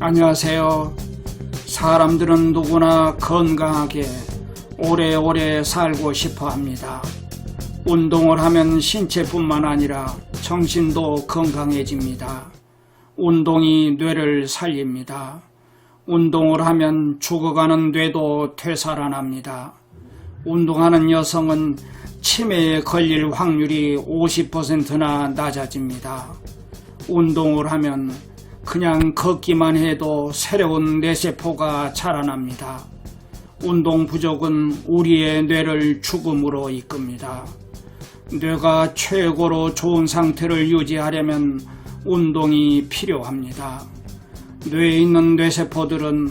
안녕하세요. 사람들은 누구나 건강하게 오래오래 살고 싶어 합니다. 운동을 하면 신체뿐만 아니라 정신도 건강해집니다. 운동이 뇌를 살립니다. 운동을 하면 죽어가는 뇌도 되살아납니다. 운동하는 여성은 치매에 걸릴 확률이 50%나 낮아집니다. 운동을 하면 그냥 걷기만 해도 새로운 뇌세포가 자라납니다. 운동 부족은 우리의 뇌를 죽음으로 이끕니다. 뇌가 최고로 좋은 상태를 유지하려면 운동이 필요합니다. 뇌에 있는 뇌세포들은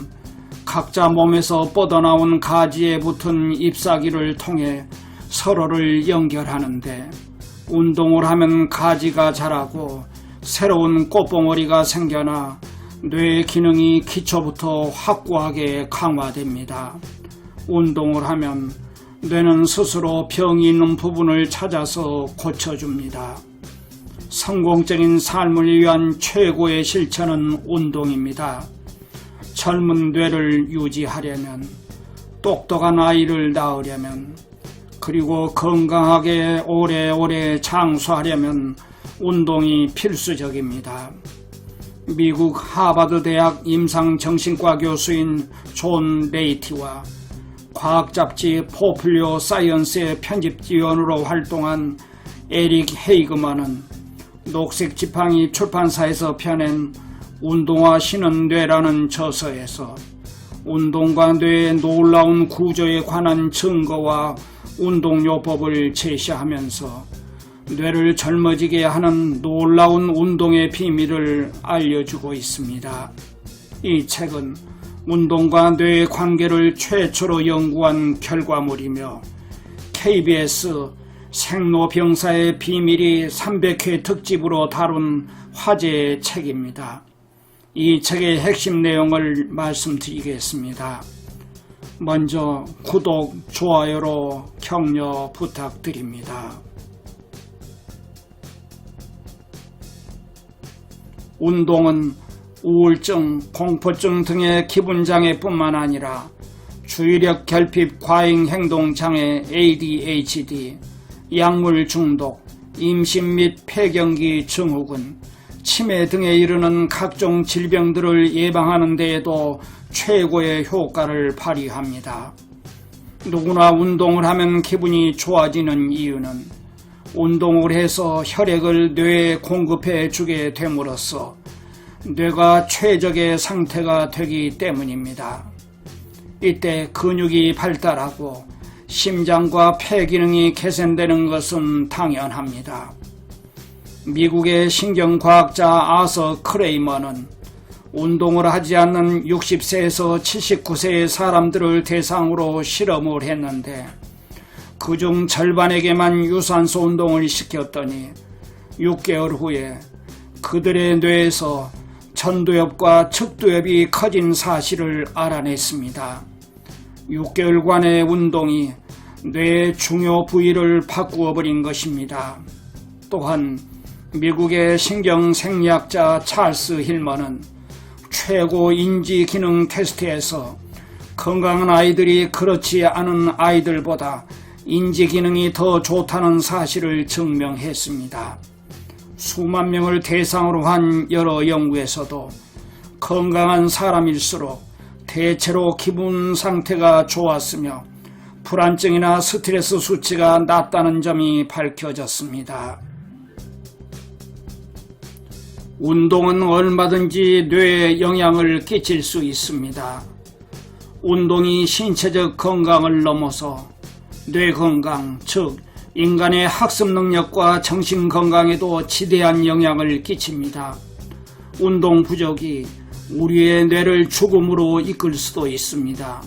각자 몸에서 뻗어나온 가지에 붙은 잎사귀를 통해 서로를 연결하는데, 운동을 하면 가지가 자라고 새로운 꽃봉오리가 생겨나 뇌의 기능이 기초부터 확고하게 강화됩니다. 운동을 하면 뇌는 스스로 병이 있는 부분을 찾아서 고쳐줍니다. 성공적인 삶을 위한 최고의 실천은 운동입니다. 젊은 뇌를 유지하려면, 똑똑한 아이를 낳으려면, 그리고 건강하게 오래오래 장수하려면 운동이 필수적입니다. 미국 하버드 대학 임상정신과 교수인 존 레이티와 과학 잡지 포퓰러 사이언스의 편집위원으로 활동한 에릭 헤이그만은 녹색 지팡이 출판사에서 펴낸 운동화 신은 뇌라는 저서에서 운동과 뇌의 놀라운 구조에 관한 증거와 운동요법을 제시하면서 뇌를 젊어지게 하는 놀라운 운동의 비밀을 알려주고 있습니다. 이 책은 운동과 뇌의 관계를 최초로 연구한 결과물이며 KBS 생로병사의 비밀이 300회 특집으로 다룬 화제의 책입니다. 이 책의 핵심 내용을 말씀드리겠습니다. 먼저 구독, 좋아요로 격려 부탁드립니다. 운동은 우울증, 공포증 등의 기분장애뿐만 아니라 주의력 결핍 과잉 행동장애 ADHD, 약물 중독, 임신 및 폐경기 증후군, 치매 등에 이르는 각종 질병들을 예방하는 데에도 최고의 효과를 발휘합니다. 누구나 운동을 하면 기분이 좋아지는 이유는 운동을 해서 혈액을 뇌에 공급해 주게 됨으로써 뇌가 최적의 상태가 되기 때문입니다. 이때 근육이 발달하고 심장과 폐 기능이 개선되는 것은 당연합니다. 미국의 신경과학자 아서 크레이머는 운동을 하지 않는 60세에서 79세의 사람들을 대상으로 실험을 했는데, 그중 절반에게만 유산소 운동을 시켰더니 6개월 후에 그들의 뇌에서 전두엽과 측두엽이 커진 사실을 알아냈습니다. 6개월간의 운동이 뇌의 중요 부위를 바꾸어 버린 것입니다. 또한 미국의 신경생리학자 찰스 힐먼은 최고 인지 기능 테스트에서 건강한 아이들이 그렇지 않은 아이들보다 인지 기능이 더 좋다는 사실을 증명했습니다. 수만 명을 대상으로 한 여러 연구에서도 건강한 사람일수록 대체로 기분 상태가 좋았으며 불안증이나 스트레스 수치가 낮다는 점이 밝혀졌습니다. 운동은 얼마든지 뇌에 영향을 끼칠 수 있습니다. 운동이 신체적 건강을 넘어서 뇌 건강, 즉 인간의 학습 능력과 정신 건강에도 지대한 영향을 끼칩니다. 운동 부족이 우리의 뇌를 죽음으로 이끌 수도 있습니다.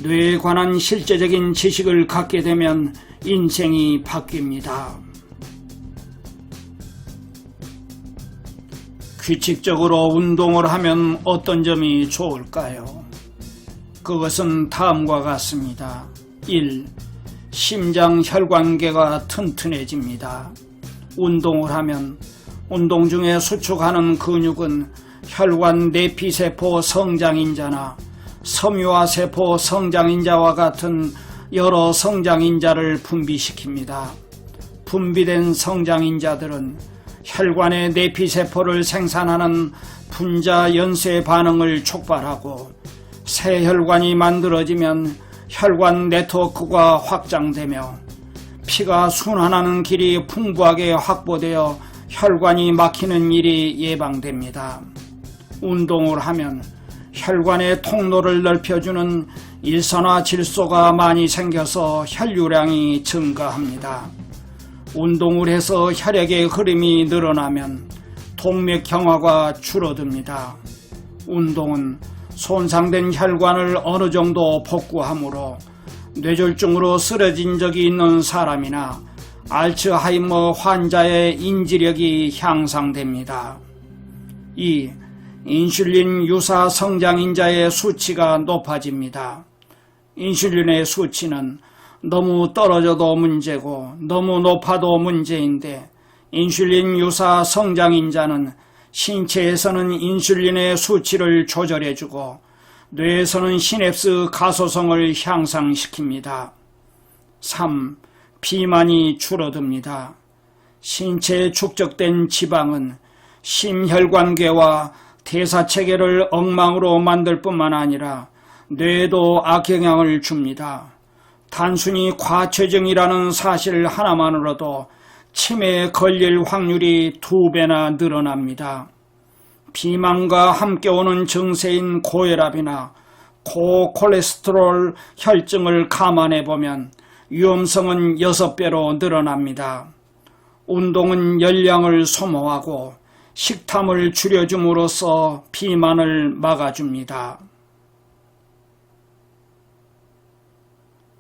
뇌에 관한 실제적인 지식을 갖게 되면 인생이 바뀝니다. 규칙적으로 운동을 하면 어떤 점이 좋을까요? 그것은 다음과 같습니다. 1. 심장 혈관계가 튼튼해집니다. 운동을 하면 운동 중에 수축하는 근육은 혈관 내피세포 성장인자나 섬유화세포 성장인자와 같은 여러 성장인자를 분비시킵니다. 분비된 성장인자들은 혈관의 내피세포를 생산하는 분자 연쇄 반응을 촉발하고 새 혈관이 만들어지면 혈관 네트워크가 확장되며 피가 순환하는 길이 풍부하게 확보되어 혈관이 막히는 일이 예방됩니다. 운동을 하면 혈관의 통로를 넓혀주는 일산화질소가 많이 생겨서 혈류량이 증가합니다. 운동을 해서 혈액의 흐름이 늘어나면 동맥경화가 줄어듭니다. 운동은 손상된 혈관을 어느 정도 복구하므로 뇌졸중으로 쓰러진 적이 있는 사람이나 알츠하이머 환자의 인지력이 향상됩니다. 2. 인슐린 유사 성장인자의 수치가 높아집니다. 인슐린의 수치는 너무 떨어져도 문제고 너무 높아도 문제인데 인슐린 유사 성장인자는 신체에서는 인슐린의 수치를 조절해주고 뇌에서는 시냅스 가소성을 향상시킵니다. 3. 비만이 줄어듭니다. 신체에 축적된 지방은 심혈관계와 대사체계를 엉망으로 만들 뿐만 아니라 뇌에도 악영향을 줍니다. 단순히 과체중이라는 사실 하나만으로도 치매에 걸릴 확률이 2배나 늘어납니다. 비만과 함께 오는 증세인 고혈압이나 고콜레스테롤 혈증을 감안해보면 위험성은 6배로 늘어납니다. 운동은 열량을 소모하고 식탐을 줄여줌으로써 비만을 막아줍니다.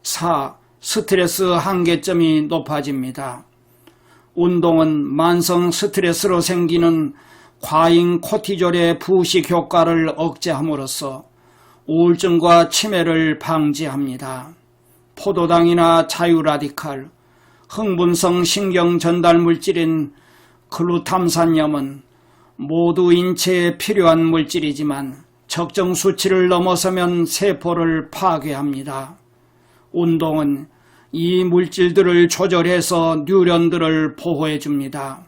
4. 스트레스 한계점이 높아집니다. 운동은 만성 스트레스로 생기는 과잉 코티졸의 부식 효과를 억제함으로써 우울증과 치매를 방지합니다. 포도당이나 자유라디칼, 흥분성 신경 전달 물질인 글루탐산염은 모두 인체에 필요한 물질이지만 적정 수치를 넘어서면 세포를 파괴합니다. 운동은 이 물질들을 조절해서 뉴런들을 보호해줍니다.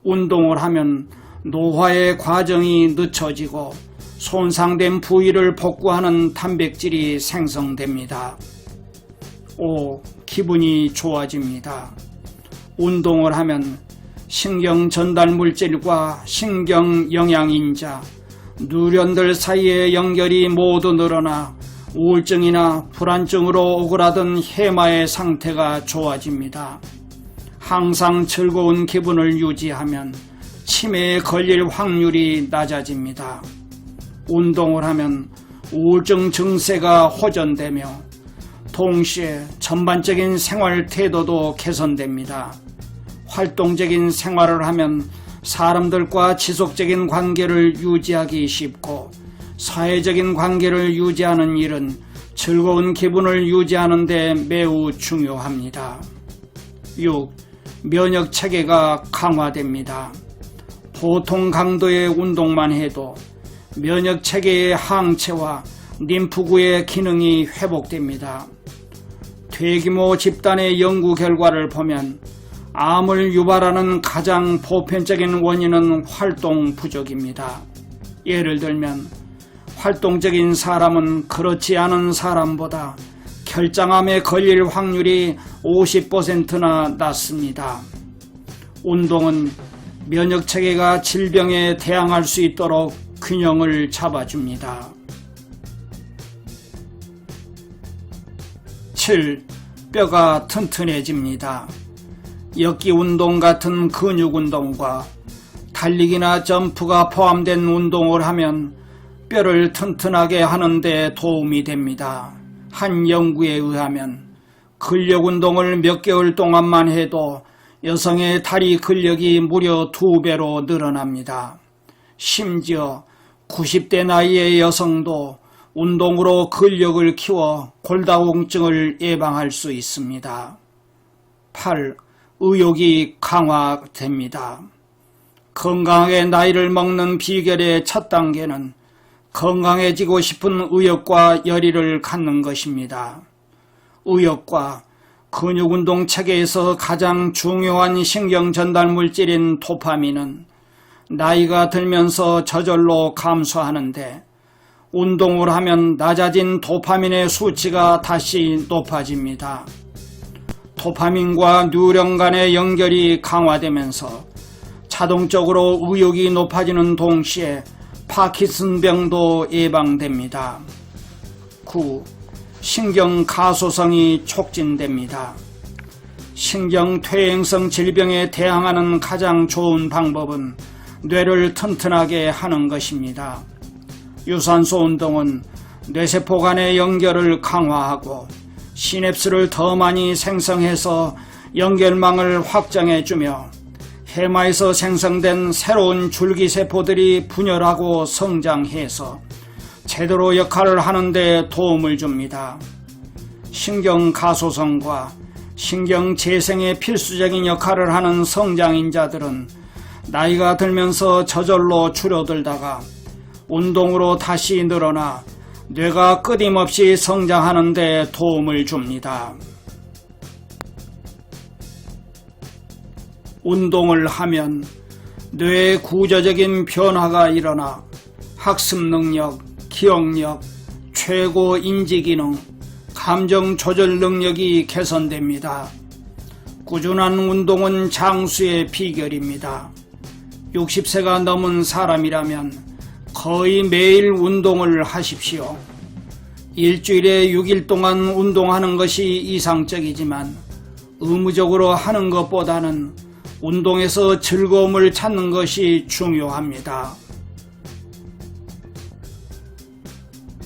운동을 하면 노화의 과정이 늦춰지고 손상된 부위를 복구하는 단백질이 생성됩니다. 5. 기분이 좋아집니다. 운동을 하면 신경 전달 물질과 신경 영양인자, 뉴런들 사이의 연결이 모두 늘어나 우울증이나 불안증으로 오그라든 해마의 상태가 좋아집니다. 항상 즐거운 기분을 유지하면 치매에 걸릴 확률이 낮아집니다. 운동을 하면 우울증 증세가 호전되며 동시에 전반적인 생활 태도도 개선됩니다. 활동적인 생활을 하면 사람들과 지속적인 관계를 유지하기 쉽고 사회적인 관계를 유지하는 일은 즐거운 기분을 유지하는 데 매우 중요합니다. 6. 면역체계가 강화됩니다. 보통 강도의 운동만 해도 면역체계의 항체와 림프구의 기능이 회복됩니다. 대규모 집단의 연구 결과를 보면 암을 유발하는 가장 보편적인 원인은 활동 부족입니다. 예를 들면 활동적인 사람은 그렇지 않은 사람보다 결장암에 걸릴 확률이 50%나 낮습니다. 운동은 면역체계가 질병에 대항할 수 있도록 균형을 잡아줍니다. 7. 뼈가 튼튼해집니다. 역기운동 같은 근육운동과 달리기나 점프가 포함된 운동을 하면 뼈를 튼튼하게 하는 데 도움이 됩니다. 한 연구에 의하면 근력운동을 몇 개월 동안만 해도 여성의 다리 근력이 무려 2배로 늘어납니다. 심지어 90대 나이의 여성도 운동으로 근력을 키워 골다공증을 예방할 수 있습니다. 8. 의욕이 강화됩니다. 건강하게 나이를 먹는 비결의 첫 단계는 건강해지고 싶은 의욕과 열의를 갖는 것입니다. 의욕과 근육운동 체계에서 가장 중요한 신경 전달 물질인 도파민은 나이가 들면서 저절로 감소하는데 운동을 하면 낮아진 도파민의 수치가 다시 높아집니다. 도파민과 뉴런 간의 연결이 강화되면서 자동적으로 의욕이 높아지는 동시에 파킨슨병도 예방됩니다. 9. 신경 가소성이 촉진됩니다. 신경퇴행성 질병에 대항하는 가장 좋은 방법은 뇌를 튼튼하게 하는 것입니다. 유산소 운동은 뇌세포 간의 연결을 강화하고 시냅스를 더 많이 생성해서 연결망을 확장해주며 해마에서 생성된 새로운 줄기세포들이 분열하고 성장해서 제대로 역할을 하는 데 도움을 줍니다. 신경가소성과 신경재생에 필수적인 역할을 하는 성장인자들은 나이가 들면서 저절로 줄어들다가 운동으로 다시 늘어나 뇌가 끊임없이 성장하는 데 도움을 줍니다. 운동을 하면 뇌의 구조적인 변화가 일어나 학습 능력, 기억력, 최고 인지기능, 감정 조절 능력이 개선됩니다. 꾸준한 운동은 장수의 비결입니다. 60세가 넘은 사람이라면 거의 매일 운동을 하십시오. 일주일에 6일 동안 운동하는 것이 이상적이지만 의무적으로 하는 것보다는 운동에서 즐거움을 찾는 것이 중요합니다.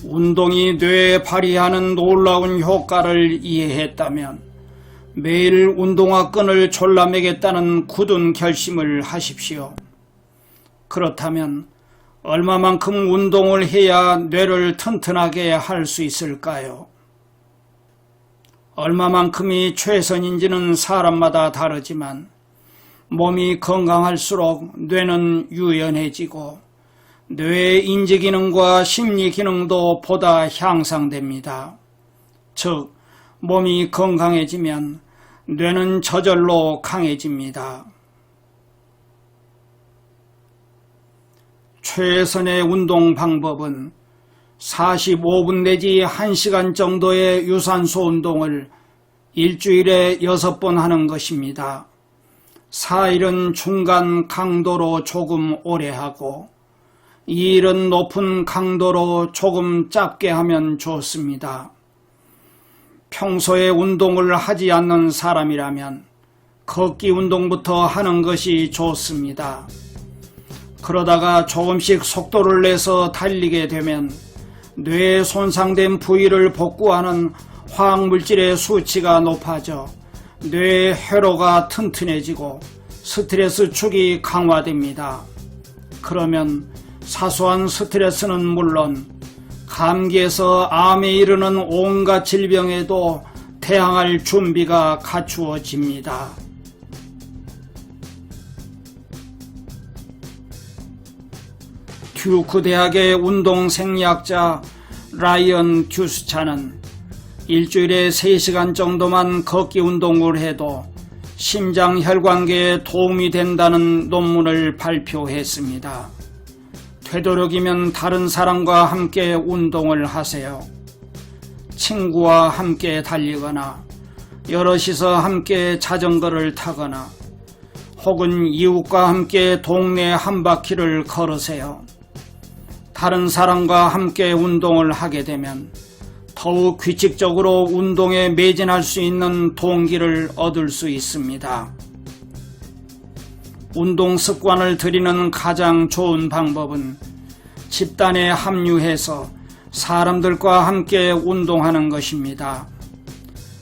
운동이 뇌에 발휘하는 놀라운 효과를 이해했다면 매일 운동화 끈을 졸라매겠다는 굳은 결심을 하십시오. 그렇다면 얼마만큼 운동을 해야 뇌를 튼튼하게 할 수 있을까요? 얼마만큼이 최선인지는 사람마다 다르지만 몸이 건강할수록 뇌는 유연해지고 뇌의 인지기능과 심리기능도 보다 향상됩니다. 즉, 몸이 건강해지면 뇌는 저절로 강해집니다. 최선의 운동 방법은 45분 내지 1시간 정도의 유산소 운동을 일주일에 6번 하는 것입니다. 4일은 중간 강도로 조금 오래 하고 2일은 높은 강도로 조금 짧게 하면 좋습니다. 평소에 운동을 하지 않는 사람이라면 걷기 운동부터 하는 것이 좋습니다. 그러다가 조금씩 속도를 내서 달리게 되면 뇌에 손상된 부위를 복구하는 화학물질의 수치가 높아져 뇌의 회로가 튼튼해지고 스트레스 축이 강화됩니다. 그러면 사소한 스트레스는 물론 감기에서 암에 이르는 온갖 질병에도 대항할 준비가 갖추어집니다. 듀크 대학의 운동생리학자 라이언 듀스차는 일주일에 3시간 정도만 걷기 운동을 해도 심장 혈관계에 도움이 된다는 논문을 발표했습니다. 되도록이면 다른 사람과 함께 운동을 하세요. 친구와 함께 달리거나 여럿이서 함께 자전거를 타거나 혹은 이웃과 함께 동네 한 바퀴를 걸으세요. 다른 사람과 함께 운동을 하게 되면 더욱 규칙적으로 운동에 매진할 수 있는 동기를 얻을 수 있습니다. 운동 습관을 들이는 가장 좋은 방법은 집단에 합류해서 사람들과 함께 운동하는 것입니다.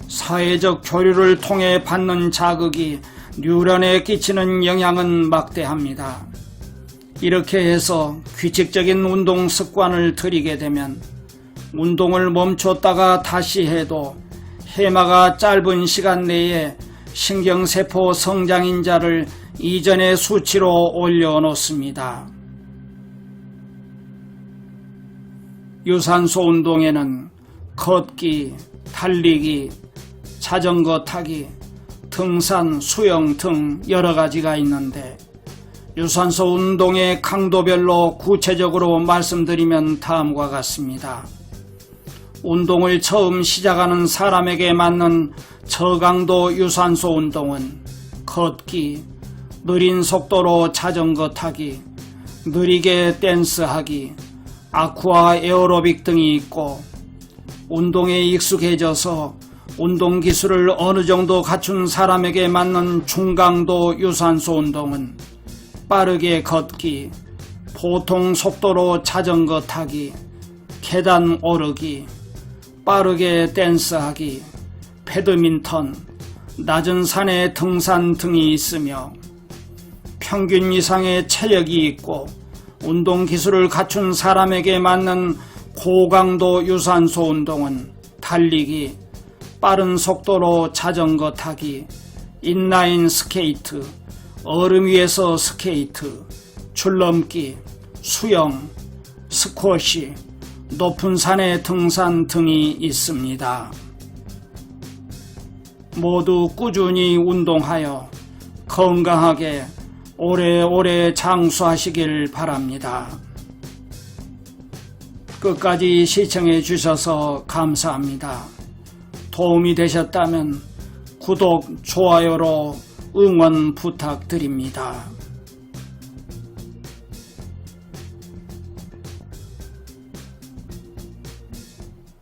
사회적 교류를 통해 받는 자극이 뉴런에 끼치는 영향은 막대합니다. 이렇게 해서 규칙적인 운동 습관을 들이게 되면 운동을 멈췄다가 다시 해도 해마가 짧은 시간 내에 신경세포 성장인자를 이전의 수치로 올려놓습니다. 유산소 운동에는 걷기, 달리기, 자전거 타기, 등산, 수영 등 여러 가지가 있는데 유산소 운동의 강도별로 구체적으로 말씀드리면 다음과 같습니다. 운동을 처음 시작하는 사람에게 맞는 저강도 유산소 운동은 걷기, 느린 속도로 자전거 타기, 느리게 댄스하기, 아쿠아 에어로빅 등이 있고 운동에 익숙해져서 운동 기술을 어느 정도 갖춘 사람에게 맞는 중강도 유산소 운동은 빠르게 걷기, 보통 속도로 자전거 타기, 계단 오르기, 빠르게 댄스하기, 배드민턴, 낮은 산에 등산 등이 있으며 평균 이상의 체력이 있고 운동 기술을 갖춘 사람에게 맞는 고강도 유산소 운동은 달리기, 빠른 속도로 자전거 타기, 인라인 스케이트, 얼음 위에서 스케이트, 줄넘기, 수영, 스쿼시, 높은 산의 등산 등이 있습니다. 모두 꾸준히 운동하여 건강하게 오래오래 장수하시길 바랍니다. 끝까지 시청해 주셔서 감사합니다. 도움이 되셨다면 구독, 좋아요로 응원 부탁드립니다.